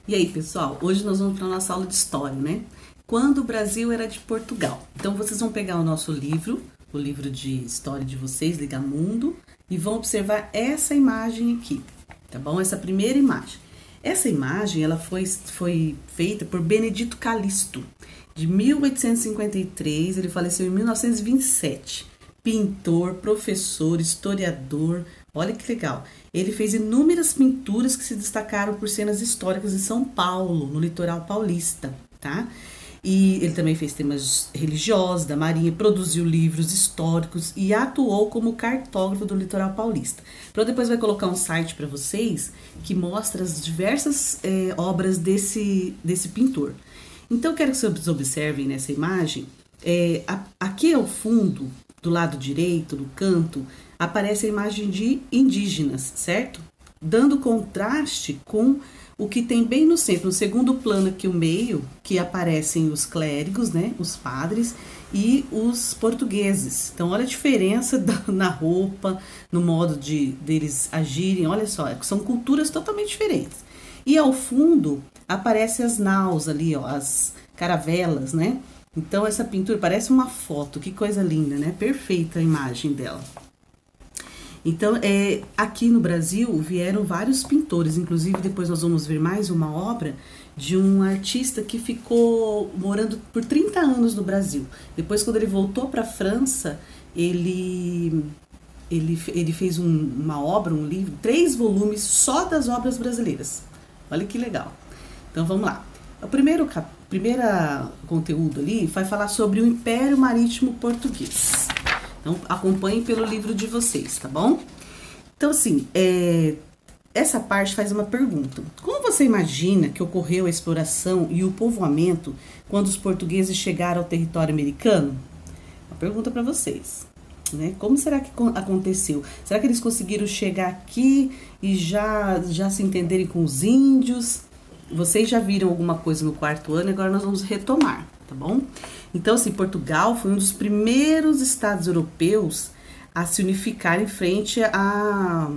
E aí, pessoal, hoje nós vamos para a nossa aula de história, né? Quando o Brasil era de Portugal. Então, vocês vão pegar o nosso livro, o livro de história de vocês, Ligamundo, e vão observar essa imagem aqui, tá bom? Essa primeira imagem. Essa imagem, ela foi feita por Benedito Calixto, de 1853, ele faleceu em 1927. Pintor, professor, historiador, olha que legal. Ele fez inúmeras pinturas que se destacaram por cenas históricas em São Paulo, no litoral paulista, tá? E ele também fez temas religiosos, da Marinha, produziu livros históricos e atuou como cartógrafo do litoral paulista. Então depois vai colocar um site para vocês que mostra as diversas obras desse pintor. Então eu quero que vocês observem nessa imagem, aqui ao fundo, do lado direito, no canto, aparece a imagem de indígenas, certo? Dando contraste com o que tem bem no centro, no segundo plano aqui o meio, que aparecem os clérigos, né, os padres e os portugueses. Então olha a diferença na roupa, no modo deles agirem, olha só, são culturas totalmente diferentes. E ao fundo aparecem as naus ali, ó, as caravelas, né? Então essa pintura parece uma foto, que coisa linda, né? Perfeita a imagem dela. Então, aqui no Brasil vieram vários pintores, inclusive depois nós vamos ver mais uma obra de um artista que ficou morando por 30 anos no Brasil. Depois, quando ele voltou para a França, ele fez uma obra, um livro, 3 volumes só das obras brasileiras. Olha que legal. Então, vamos lá. O primeiro conteúdo ali vai falar sobre o Império Marítimo Português. Então, acompanhem pelo livro de vocês, tá bom? Então, assim, essa parte faz uma pergunta. Como você imagina que ocorreu a exploração e o povoamento quando os portugueses chegaram ao território americano? Uma pergunta para vocês, né? Como será que aconteceu? Será que eles conseguiram chegar aqui e já se entenderem com os índios? Vocês já viram alguma coisa no 4º ano, agora nós vamos retomar, tá bom? Então, assim, Portugal foi um dos primeiros estados europeus a se unificar em frente à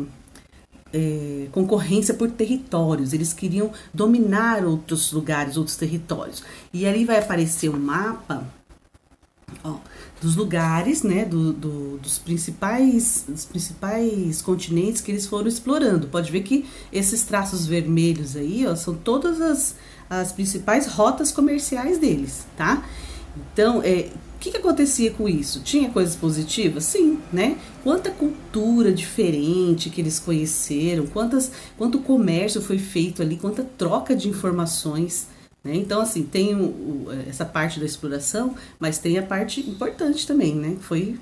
concorrência por territórios. Eles queriam dominar outros lugares, outros territórios. E ali vai aparecer um mapa, ó, dos lugares, né, dos principais continentes que eles foram explorando. Pode ver que esses traços vermelhos aí, ó, são todas as principais rotas comerciais deles, tá? Então, o que acontecia com isso? Tinha coisas positivas? Sim, né? Quanta cultura diferente que eles conheceram, quanto comércio foi feito ali, quanta troca de informações, né? Então, assim, tem essa parte da exploração, mas tem a parte importante também, né? Foi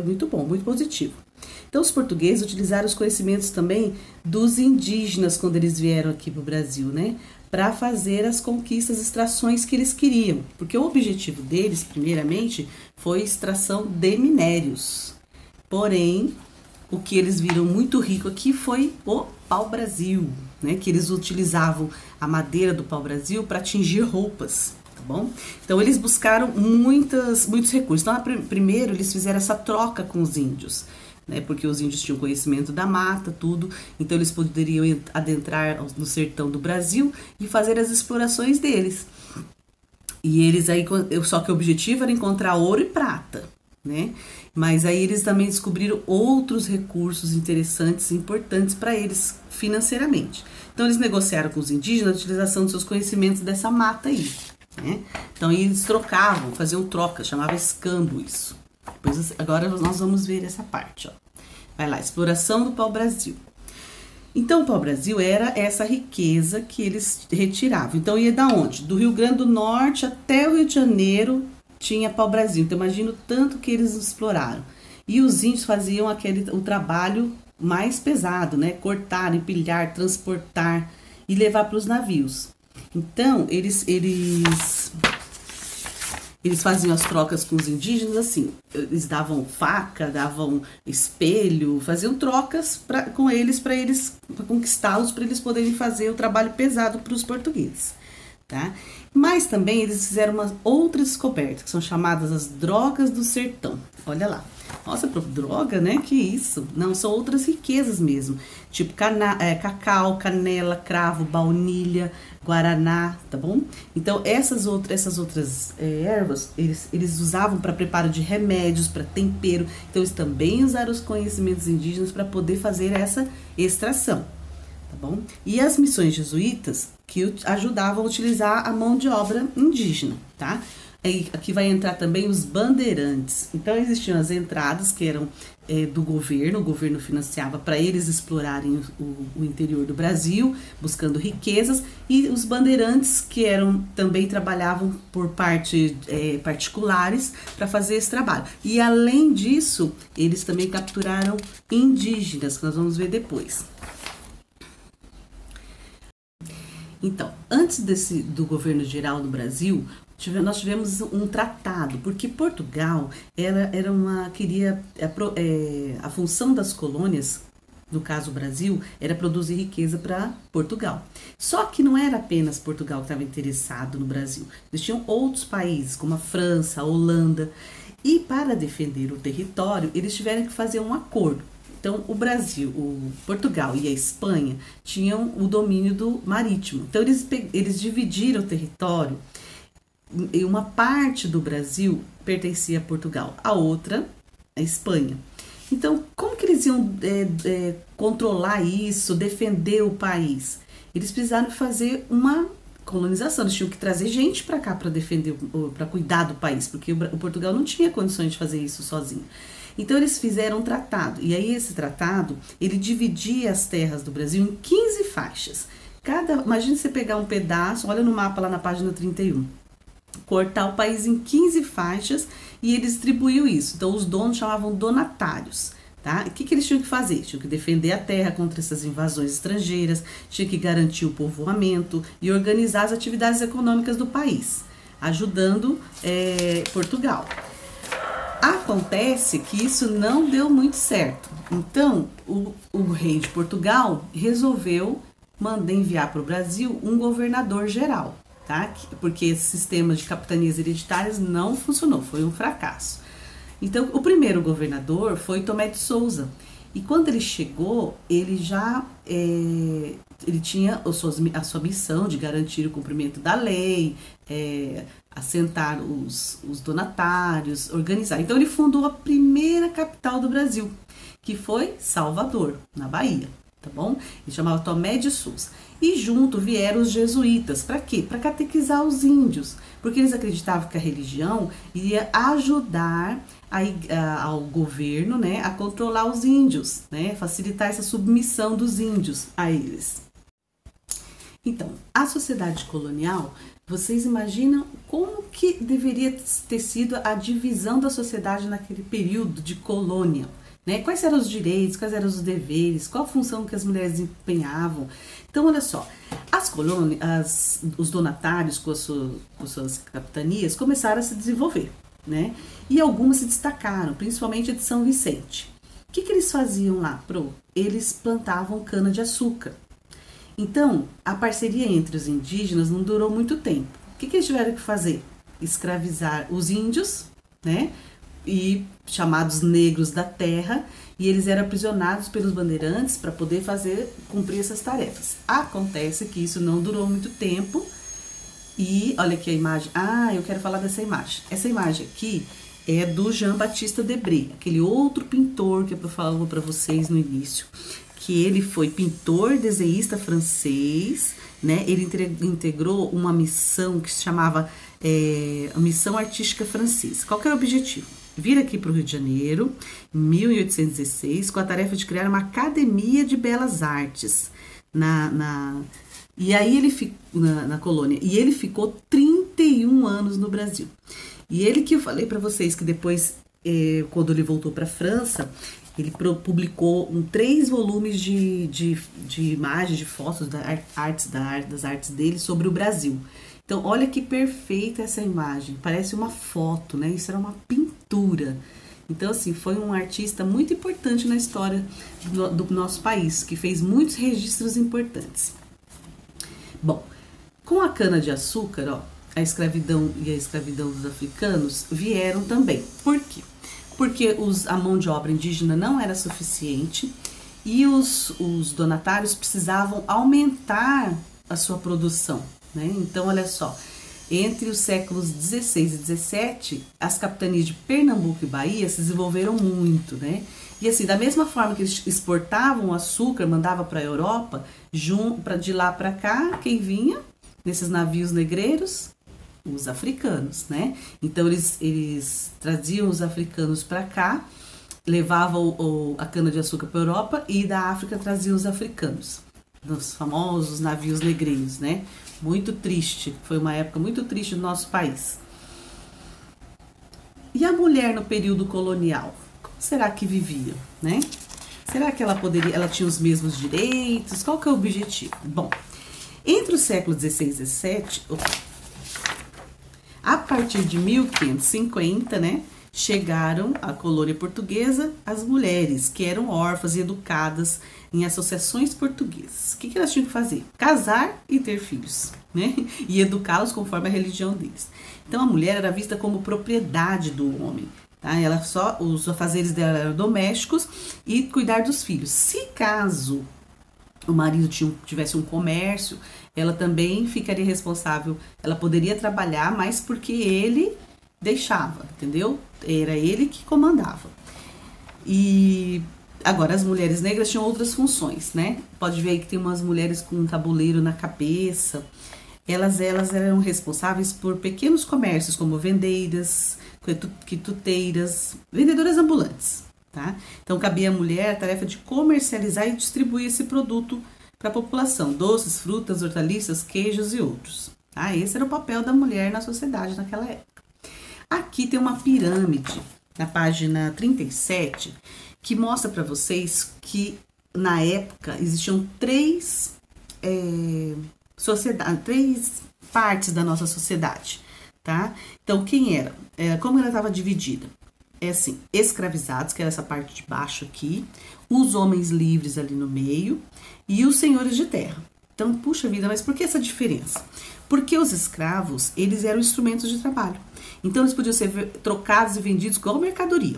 muito bom, muito positivo. Então, os portugueses utilizaram os conhecimentos também dos indígenas quando eles vieram aqui para o Brasil, né? Para fazer as conquistas, extrações que eles queriam. Porque o objetivo deles, primeiramente, foi extração de minérios. Porém, o que eles viram muito rico aqui foi o pau-brasil, né? Que eles utilizavam a madeira do pau-brasil para tingir roupas, tá bom? Então, eles buscaram muitos recursos. Então, primeiro, eles fizeram essa troca com os índios, né, porque os índios tinham conhecimento da mata, tudo, então eles poderiam adentrar no sertão do Brasil e fazer as explorações deles. E eles aí, só que o objetivo era encontrar ouro e prata, né? Mas aí eles também descobriram outros recursos interessantes e importantes para eles financeiramente. Então eles negociaram com os indígenas a utilização dos seus conhecimentos dessa mata aí, né? Então eles trocavam, faziam troca, chamava escambo isso. Agora nós vamos ver essa parte, ó. Vai lá, exploração do pau-brasil. Então, o pau-brasil era essa riqueza que eles retiravam. Então, ia da onde? Do Rio Grande do Norte até o Rio de Janeiro tinha pau-brasil. Então, imagina o tanto que eles exploraram. E os índios faziam o trabalho mais pesado, né? Cortar, empilhar, transportar e levar para os navios. Então, eles faziam as trocas com os indígenas assim, eles davam faca, davam espelho, faziam trocas com eles para conquistá-los, para eles poderem fazer o trabalho pesado para os portugueses. tá? Mas também eles fizeram uma outra descoberta, que são chamadas as drogas do sertão. Olha lá. Nossa, droga, né? Que isso? Não, são outras riquezas mesmo. Tipo cacau, canela, cravo, baunilha, guaraná, tá bom? Então, essas outras ervas, eles usavam para preparo de remédios, para tempero. Então, eles também usaram os conhecimentos indígenas para poder fazer essa extração, tá bom? E as missões jesuítas que ajudavam a utilizar a mão de obra indígena, tá? Aqui vai entrar também os bandeirantes. Então, existiam as entradas que eram do governo, o governo financiava para eles explorarem o interior do Brasil, buscando riquezas, e os bandeirantes que também trabalhavam por particulares para fazer esse trabalho. E além disso, eles também capturaram indígenas, que nós vamos ver depois. Então, antes do governo geral do Brasil, nós tivemos um tratado, porque Portugal queria a função das colônias, no caso o Brasil, era produzir riqueza para Portugal. Só que não era apenas Portugal que estava interessado no Brasil, existiam outros países, como a França, a Holanda, e para defender o território, eles tiveram que fazer um acordo. Então, o Brasil, o Portugal e a Espanha tinham o domínio do marítimo. Então, eles dividiram o território. E uma parte do Brasil pertencia a Portugal, a outra a Espanha. Então, como que eles iam controlar isso, defender o país? Eles precisaram fazer uma colonização, eles tinham que trazer gente para cá para defender, para cuidar do país, porque o Portugal não tinha condições de fazer isso sozinho. Então, eles fizeram um tratado, e aí esse tratado, ele dividia as terras do Brasil em 15 faixas. Imagina você pegar um pedaço, olha no mapa lá na página 31, cortar o país em 15 faixas e ele distribuiu isso. Então, os donos chamavam donatários, tá? O que eles tinham que fazer? Tinham que defender a terra contra essas invasões estrangeiras, tinham que garantir o povoamento e organizar as atividades econômicas do país, ajudando Portugal. Acontece que isso não deu muito certo. Então, o rei de Portugal resolveu enviar para o Brasil um governador geral, tá? Porque esse sistema de capitanias hereditárias não funcionou, foi um fracasso. Então, o primeiro governador foi Tomé de Souza. E quando ele chegou, ele já ele tinha a sua missão de garantir o cumprimento da lei, assentar os donatários, organizar. Então, ele fundou a primeira capital do Brasil, que foi Salvador, na Bahia, tá bom? Ele chamava Tomé de Souza. E junto vieram os jesuítas. Para quê? Para catequizar os índios, porque eles acreditavam que a religião iria ajudar ao governo, né, a controlar os índios, né, facilitar essa submissão dos índios a eles. Então, a sociedade colonial, vocês imaginam como que deveria ter sido a divisão da sociedade naquele período de colônia, né? Quais eram os direitos, quais eram os deveres, qual a função que as mulheres desempenhavam. Então, olha só, as colônias, os donatários com suas capitanias começaram a se desenvolver, né? E algumas se destacaram, principalmente a de São Vicente. O que eles faziam lá? Eles plantavam cana-de-açúcar. Então, a parceria entre os indígenas não durou muito tempo. O que eles tiveram que fazer? Escravizar os índios, né? E chamados negros da terra, e eles eram aprisionados pelos bandeirantes para poder cumprir essas tarefas. Acontece que isso não durou muito tempo, e olha aqui a imagem. Eu quero falar dessa imagem. Essa imagem aqui é do Jean-Baptiste Debré, aquele outro pintor que eu falava para vocês no início, que ele foi pintor, desenhista francês, né? Ele integrou uma missão que se chamava a Missão Artística Francesa. Qual que era o objetivo? Vir aqui para o Rio de Janeiro, em 1816, com a tarefa de criar uma academia de belas artes e aí ele ficou na colônia. E ele ficou 31 anos no Brasil. E ele que eu falei para vocês que depois, quando ele voltou para a França, ele publicou 3 volumes de imagens, de fotos das artes dele sobre o Brasil. Então, olha que perfeita essa imagem. Parece uma foto, né? Isso era uma pintura. Então, assim, foi um artista muito importante na história do nosso país, que fez muitos registros importantes. Bom, Com a cana-de-açúcar, ó, a escravidão e a escravidão dos africanos vieram também. Por quê? Porque a mão de obra indígena não era suficiente e os donatários precisavam aumentar a sua produção, né? Então, olha só, entre os séculos 16 e 17, as capitanias de Pernambuco e Bahia se desenvolveram muito, né? E assim, da mesma forma que eles exportavam açúcar, mandava para a Europa, de lá para cá, quem vinha nesses navios negreiros? Os africanos, né? Então eles traziam os africanos para cá, levavam a cana-de-açúcar para a Europa e da África traziam os africanos, dos famosos navios negreiros, né? Muito triste, foi uma época muito triste do nosso país. E a mulher no período colonial? Como será que vivia, né? Será que ela tinha os mesmos direitos? Qual que é o objetivo? Bom, entre os séculos 16 e 17, a partir de 1550, né, chegaram à colônia portuguesa as mulheres que eram órfãs e educadas em associações portuguesas. O que elas tinham que fazer? Casar e ter filhos, né? E educá-los conforme a religião deles. Então a mulher era vista como propriedade do homem, tá? Os afazeres dela eram domésticos e cuidar dos filhos. Se caso o marido tivesse um comércio, ela também ficaria responsável, ela poderia trabalhar, mas porque ele deixava, entendeu? Era ele que comandava. E agora as mulheres negras tinham outras funções, né? Pode ver aí que tem umas mulheres com um tabuleiro na cabeça. Elas eram responsáveis por pequenos comércios, como vendeiras, quituteiras, vendedoras ambulantes, tá? Então cabia à mulher a tarefa de comercializar e distribuir esse produto para a população, doces, frutas, hortaliças, queijos e outros. Tá? Esse era o papel da mulher na sociedade naquela época. Aqui tem uma pirâmide, na página 37, que mostra para vocês que na época existiam três partes da nossa sociedade, tá? Então, quem era? Como ela estava dividida? É assim, escravizados, que era essa parte de baixo aqui, os homens livres ali no meio e os senhores de terra. Então, puxa vida, mas por que essa diferença? Porque os escravos, eles eram instrumentos de trabalho. Então, eles podiam ser trocados e vendidos como mercadoria.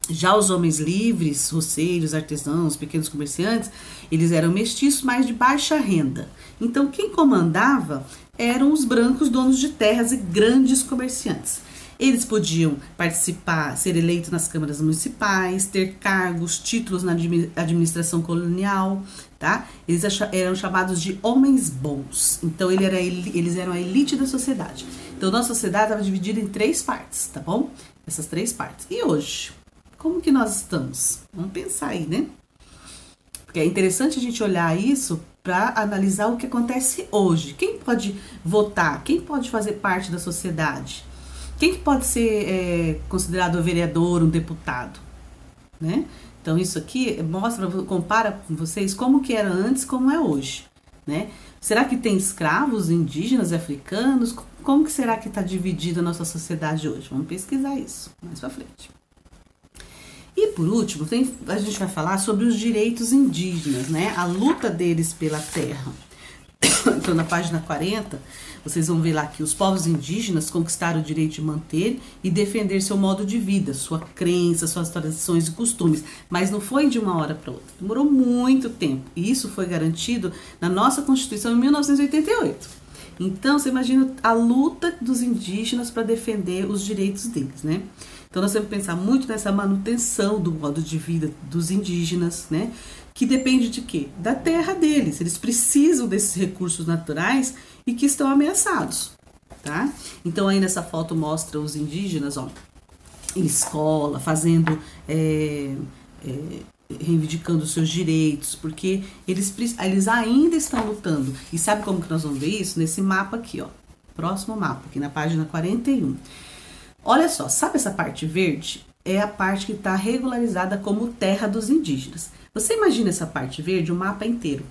Já os homens livres, roceiros, artesãos, pequenos comerciantes, eles eram mestiços, mas de baixa renda. Então, quem comandava eram os brancos donos de terras e grandes comerciantes. Eles podiam participar, ser eleitos nas câmaras municipais, ter cargos, títulos na administração colonial, tá? Eles eram chamados de homens bons. Então, eles eram a elite da sociedade. Então, nossa sociedade estava dividida em três partes, tá bom? Essas três partes. E hoje? Como que nós estamos? Vamos pensar aí, né? Porque é interessante a gente olhar isso para analisar o que acontece hoje. Quem pode votar? Quem pode fazer parte da sociedade? Quem que pode ser considerado um vereador, um deputado? Né? Então, isso aqui compara com vocês como que era antes, como é hoje. Né? Será que tem escravos indígenas, africanos? Como que será que está dividida a nossa sociedade hoje? Vamos pesquisar isso mais para frente. E por último, a gente vai falar sobre os direitos indígenas, né? A luta deles pela terra. Então, na página 40, vocês vão ver lá que os povos indígenas conquistaram o direito de manter e defender seu modo de vida, sua crença, suas tradições e costumes. Mas não foi de uma hora para outra. Demorou muito tempo. E isso foi garantido na nossa Constituição em 1988. Então, você imagina a luta dos indígenas para defender os direitos deles, né? Então, nós temos que pensar muito nessa manutenção do modo de vida dos indígenas, né? Que depende de quê? Da terra deles. Eles precisam desses recursos naturais e que estão ameaçados, tá? Então, aí nessa foto mostra os indígenas, ó, em escola, fazendo, reivindicando os seus direitos, porque eles ainda estão lutando. E sabe como que nós vamos ver isso? Nesse mapa aqui, ó. Próximo mapa, aqui na página 41. Olha só, sabe essa parte verde? É a parte que está regularizada como terra dos indígenas. Você imagina essa parte verde, o mapa inteiro.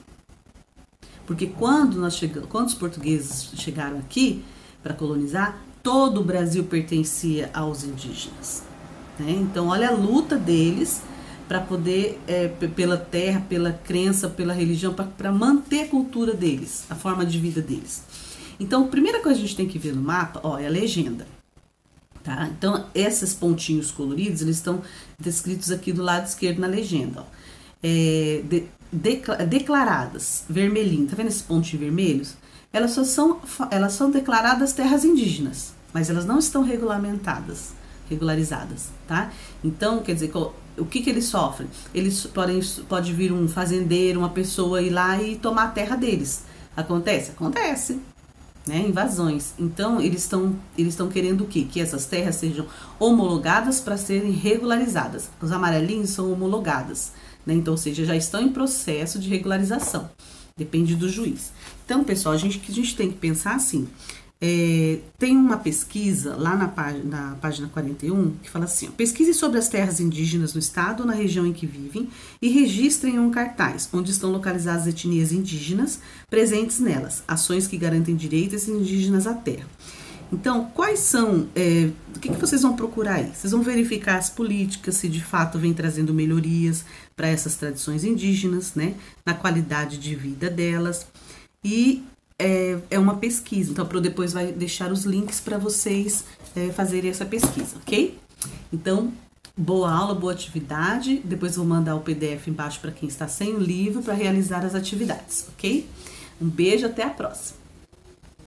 Porque quando os portugueses chegaram aqui para colonizar, todo o Brasil pertencia aos indígenas, né? Então, olha a luta deles para poder, pela terra, pela crença, pela religião, para manter a cultura deles, a forma de vida deles. Então, a primeira coisa que a gente tem que ver no mapa, ó, é a legenda. Tá? Então, esses pontinhos coloridos, eles estão descritos aqui do lado esquerdo na legenda. Ó. Declaradas, vermelhinho, tá vendo esses pontinhos vermelhos? Elas são declaradas terras indígenas, mas elas não estão regularizadas, tá? Então, quer dizer, o que eles sofrem? Eles pode vir um fazendeiro, uma pessoa ir lá e tomar a terra deles. Acontece? Acontece. Né, invasões. Então, eles estão querendo o quê? Que essas terras sejam homologadas para serem regularizadas. Os amarelinhos são homologadas, né? Então, ou seja, já estão em processo de regularização. Depende do juiz. Então, pessoal, a gente tem que pensar assim. Tem uma pesquisa lá na página 41 que fala assim: ó, pesquise sobre as terras indígenas no estado ou na região em que vivem e registrem um cartaz onde estão localizadas etnias indígenas presentes nelas, ações que garantem direitos indígenas à terra. Então, quais são, o que vocês vão procurar aí? Vocês vão verificar as políticas, se de fato vem trazendo melhorias para essas tradições indígenas, né, na qualidade de vida delas. E é uma pesquisa, então depois vai deixar os links para vocês fazerem essa pesquisa, ok? Então, boa aula, boa atividade. Depois vou mandar o PDF embaixo para quem está sem o livro para realizar as atividades, ok? Um beijo, até a próxima!